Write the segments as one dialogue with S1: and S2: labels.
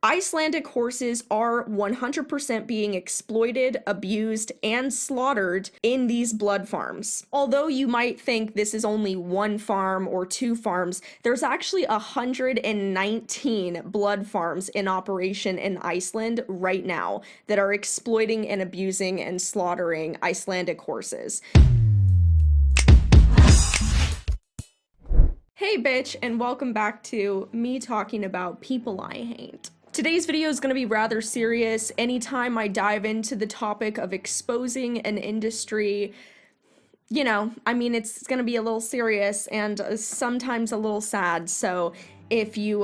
S1: Icelandic horses are 100% being exploited, abused, and slaughtered in these blood farms. Although you might think this is only one farm or two farms, there's actually 119 blood farms in operation in Iceland right now that are exploiting and abusing and slaughtering Icelandic horses. Hey bitch, and welcome back to me talking about people I hate. Today's video is going to be rather serious. Anytime I dive into the topic of exposing an industry, it's going to be a little serious and sometimes a little sad. So if you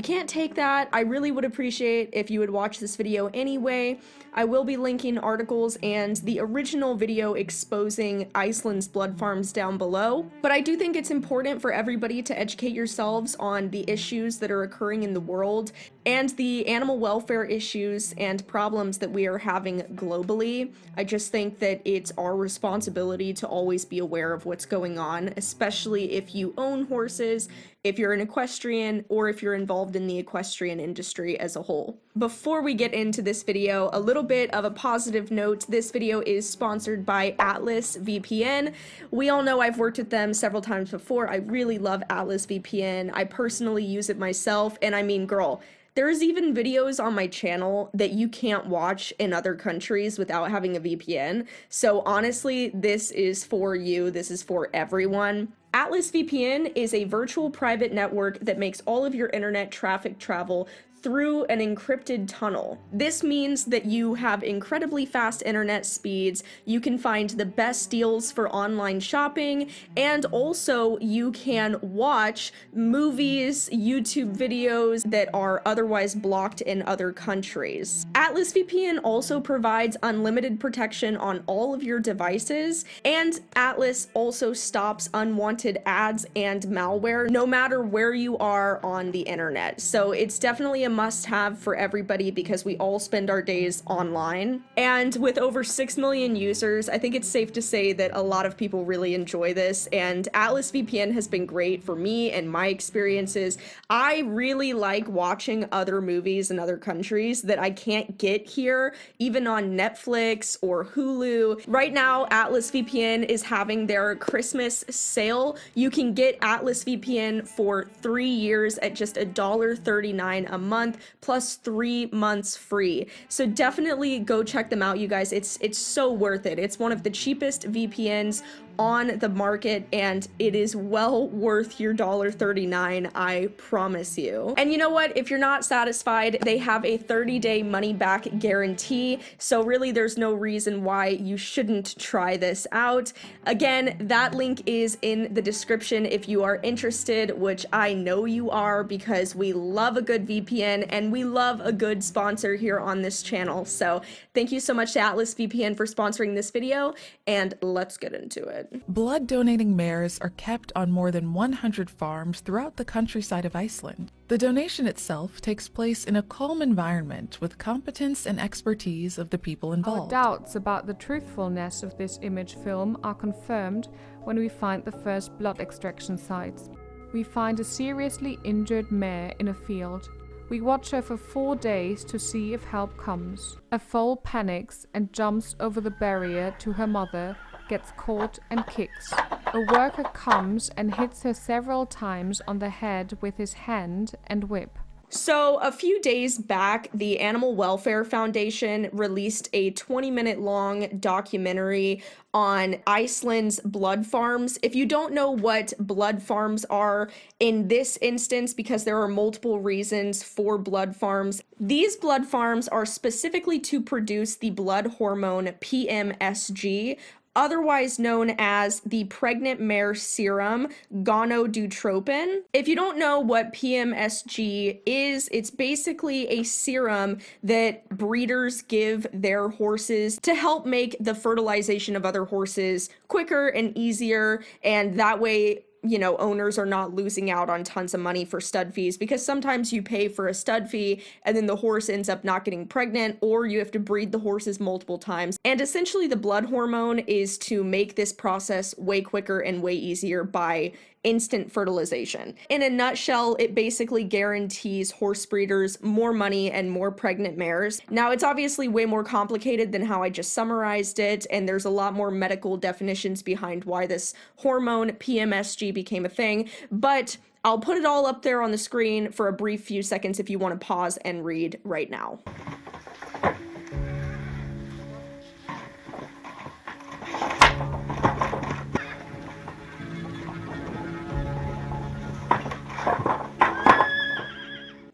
S1: can't take that, I really would appreciate if you would watch this video anyway. I will be linking articles and the original video exposing Iceland's blood farms down below, but I do think it's important for everybody to educate yourselves on the issues that are occurring in the world and the animal welfare issues and problems that we are having globally. I just think that it's our responsibility to always be aware of what's going on, especially if you own horses, if you're an equestrian, or if you're involved in the equestrian industry as a whole. Before we get into this video, a little bit of a positive note. This video is sponsored by Atlas VPN. We all know I've worked with them several times before. I really love Atlas VPN. I personally use it myself, and I mean, girl, there's even videos on my channel that you can't watch in other countries without having a VPN. So honestly, this is for you. This is for everyone. Atlas VPN is a virtual private network that makes all of your internet traffic travel through an encrypted tunnel. This means that you have incredibly fast internet speeds, you can find the best deals for online shopping, and also you can watch movies, YouTube videos that are otherwise blocked in other countries. Atlas VPN also provides unlimited protection on all of your devices, and Atlas also stops unwanted ads and malware no matter where you are on the internet. So it's definitely a must-have for everybody because we all spend our days online. And with over 6 million users, I think it's safe to say that a lot of people really enjoy this, and Atlas VPN has been great for me and my experiences. I really like watching other movies in other countries that I can't get here, even on Netflix or Hulu. Right now, Atlas VPN is having their Christmas sale. You can get Atlas VPN for 3 years at just $1.39 a month, plus 3 months free. So definitely go check them out, you guys. It's so worth it. It's one of the cheapest VPNs on the market, and it is well worth your $1.39, I promise you. And you know what? If you're not satisfied, they have a 30-day money-back guarantee, so really there's no reason why you shouldn't try this out. Again, that link is in the description if you are interested, which I know you are because we love a good VPN and we love a good sponsor here on this channel. So thank you so much to Atlas VPN for sponsoring this video, and let's get into it.
S2: Blood donating mares are kept on more than 100 farms throughout the countryside of Iceland. The donation itself takes place in a calm environment with competence and expertise of the people involved.
S3: Our doubts about the truthfulness of this image film are confirmed when we find the first blood extraction sites. We find a seriously injured mare in a field. We watch her for 4 days to see if help comes. A foal panics and jumps over the barrier to her mother, gets caught and kicks. A worker comes and hits her several times on the head with his hand and whip.
S1: So a few days back, the Animal Welfare Foundation released a 20-minute long documentary on Iceland's blood farms. If you don't know what blood farms are in this instance, because there are multiple reasons for blood farms, these blood farms are specifically to produce the blood hormone PMSG, otherwise known as the pregnant mare serum gonadotropin. If you don't know what PMSG is, it's basically a serum that breeders give their horses to help make the fertilization of other horses quicker and easier, and that way owners are not losing out on tons of money for stud fees, because sometimes you pay for a stud fee and then the horse ends up not getting pregnant, or you have to breed the horses multiple times. And essentially the blood hormone is to make this process way quicker and way easier by instant fertilization. In a nutshell, it basically guarantees horse breeders more money and more pregnant mares. Now, it's obviously way more complicated than how I just summarized it, and there's a lot more medical definitions behind why this hormone PMSG became a thing, but I'll put it all up there on the screen for a brief few seconds if you want to pause and read right now.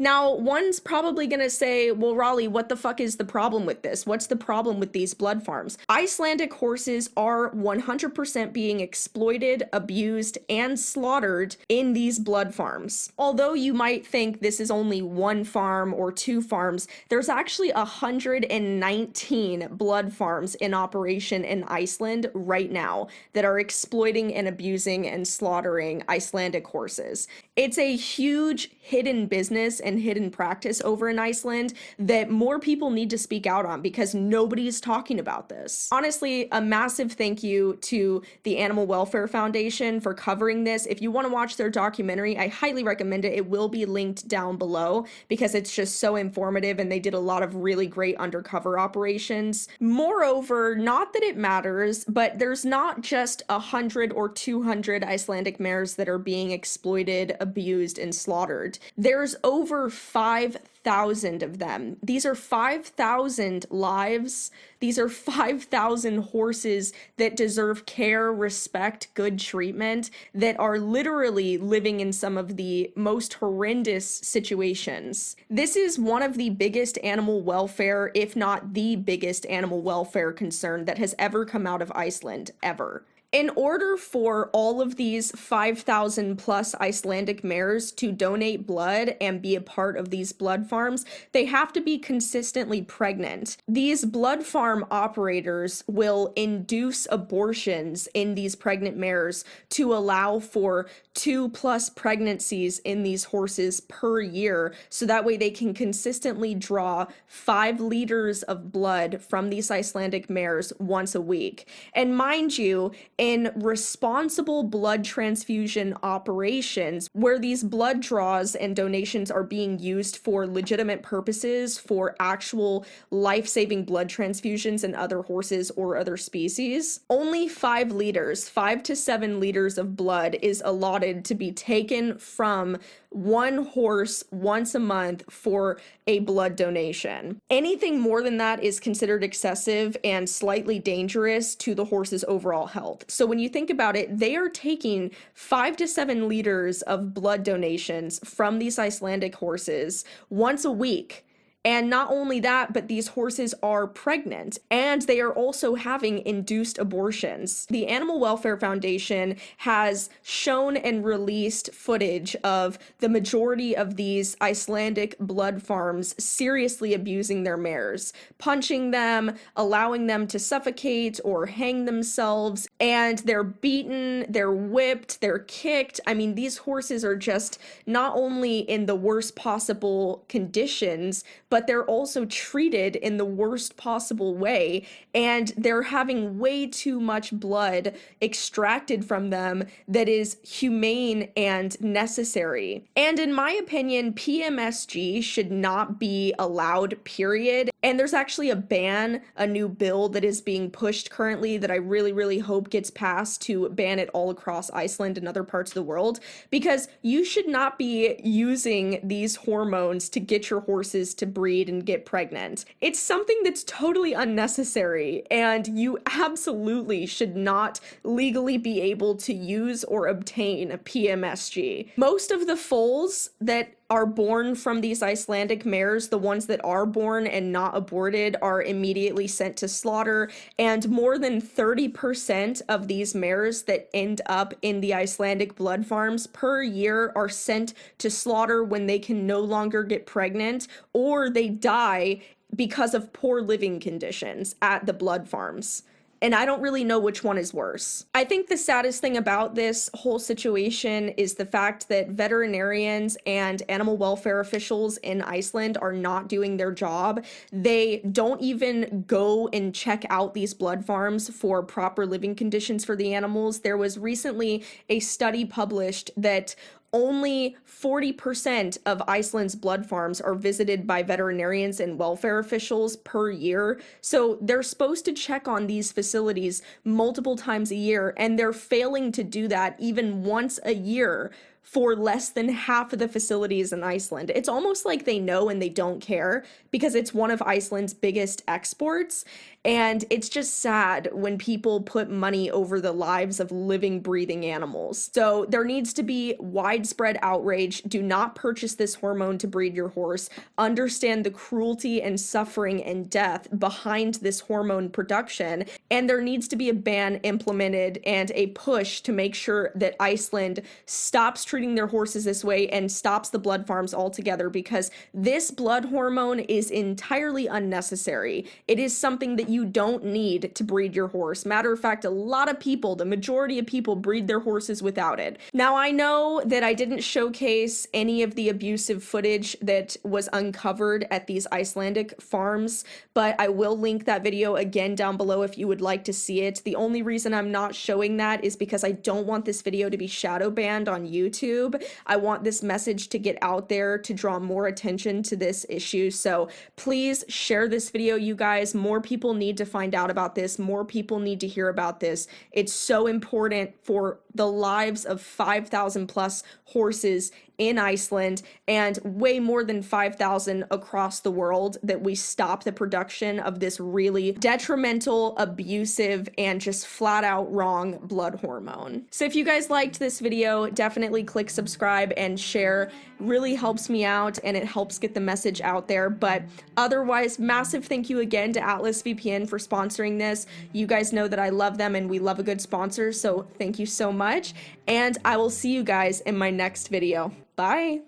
S1: Now, one's probably gonna say, well, Raleigh, what the fuck is the problem with this? What's the problem with these blood farms? Icelandic horses are 100% being exploited, abused, and slaughtered in these blood farms. Although you might think this is only one farm or two farms, there's actually 119 blood farms in operation in Iceland right now that are exploiting and abusing and slaughtering Icelandic horses. It's a huge hidden business and hidden practice over in Iceland that more people need to speak out on because nobody's talking about this. Honestly, a massive thank you to the Animal Welfare Foundation for covering this. If you want to watch their documentary, I highly recommend it. It will be linked down below because it's just so informative and they did a lot of really great undercover operations. Moreover, not that it matters, but there's not just 100 or 200 Icelandic mares that are being exploited, abused, and slaughtered. There's over 5,000 of them. These are 5,000 lives. These are 5,000 horses that deserve care, respect, good treatment, that are literally living in some of the most horrendous situations. This is one of the biggest animal welfare, if not the biggest animal welfare concern that has ever come out of Iceland, ever. In order for all of these 5,000 plus Icelandic mares to donate blood and be a part of these blood farms, they have to be consistently pregnant. These blood farm operators will induce abortions in these pregnant mares to allow for 2+ pregnancies in these horses per year, so that way they can consistently draw 5 liters of blood from these Icelandic mares once a week. And mind you, in responsible blood transfusion operations, where these blood draws and donations are being used for legitimate purposes, for actual life-saving blood transfusions in other horses or other species, only 5 liters, 5 to 7 liters of blood is allotted to be taken from one horse once a month for a blood donation. Anything more than that is considered excessive and slightly dangerous to the horse's overall health. So when you think about it, they are taking 5 to 7 liters of blood donations from these Icelandic horses once a week. And not only that, but these horses are pregnant and they are also having induced abortions. The Animal Welfare Foundation has shown and released footage of the majority of these Icelandic blood farms seriously abusing their mares, punching them, allowing them to suffocate or hang themselves, and they're beaten, they're whipped, they're kicked. I mean, these horses are just not only in the worst possible conditions, but they're also treated in the worst possible way, and they're having way too much blood extracted from them that is humane and necessary. And in my opinion, PMSG should not be allowed, period. And there's actually a new bill that is being pushed currently that I really, really hope gets passed to ban it all across Iceland and other parts of the world, because you should not be using these hormones to get your horses to breed and get pregnant. It's something that's totally unnecessary, and you absolutely should not legally be able to use or obtain PMSG. Most of the foals that are born from these Icelandic mares, the ones that are born and not aborted, are immediately sent to slaughter, and more than 30% of these mares that end up in the Icelandic blood farms per year are sent to slaughter when they can no longer get pregnant, or they die because of poor living conditions at the blood farms. and I don't really know which one is worse. I think the saddest thing about this whole situation is the fact that veterinarians and animal welfare officials in Iceland are not doing their job. They don't even go and check out these blood farms for proper living conditions for the animals. There was recently a study published that only 40% of Iceland's blood farms are visited by veterinarians and welfare officials per year. So they're supposed to check on these facilities multiple times a year, and they're failing to do that even once a year for less than half of the facilities in Iceland. It's almost like they know and they don't care, because it's one of Iceland's biggest exports. And it's just sad when people put money over the lives of living, breathing animals. So there needs to be widespread outrage. Do not purchase this hormone to breed your horse. Understand the cruelty and suffering and death behind this hormone production. And there needs to be a ban implemented and a push to make sure that Iceland stops treating their horses this way and stops the blood farms altogether, because this blood hormone is entirely unnecessary. It is something that you don't need to breed your horse. Matter of fact, a lot of people, the majority of people, breed their horses without it. Now, I know that I didn't showcase any of the abusive footage that was uncovered at these Icelandic farms, but I will link that video again down below if you would like to see it. The only reason I'm not showing that is because I don't want this video to be shadow banned on YouTube. I want this message to get out there to draw more attention to this issue. So please share this video, you guys. More people need to find out about this. More people need to hear about this. It's so important for the lives of 5,000 plus horses in Iceland, and way more than 5,000 across the world, that we stop the production of this really detrimental, abusive, and just flat out wrong blood hormone. So if you guys liked this video, definitely click subscribe and share. Really helps me out and it helps get the message out there. But otherwise, massive thank you again to Atlas VPN for sponsoring this. You guys know that I love them and we love a good sponsor, so thank you so much. And I will see you guys in my next video. Bye!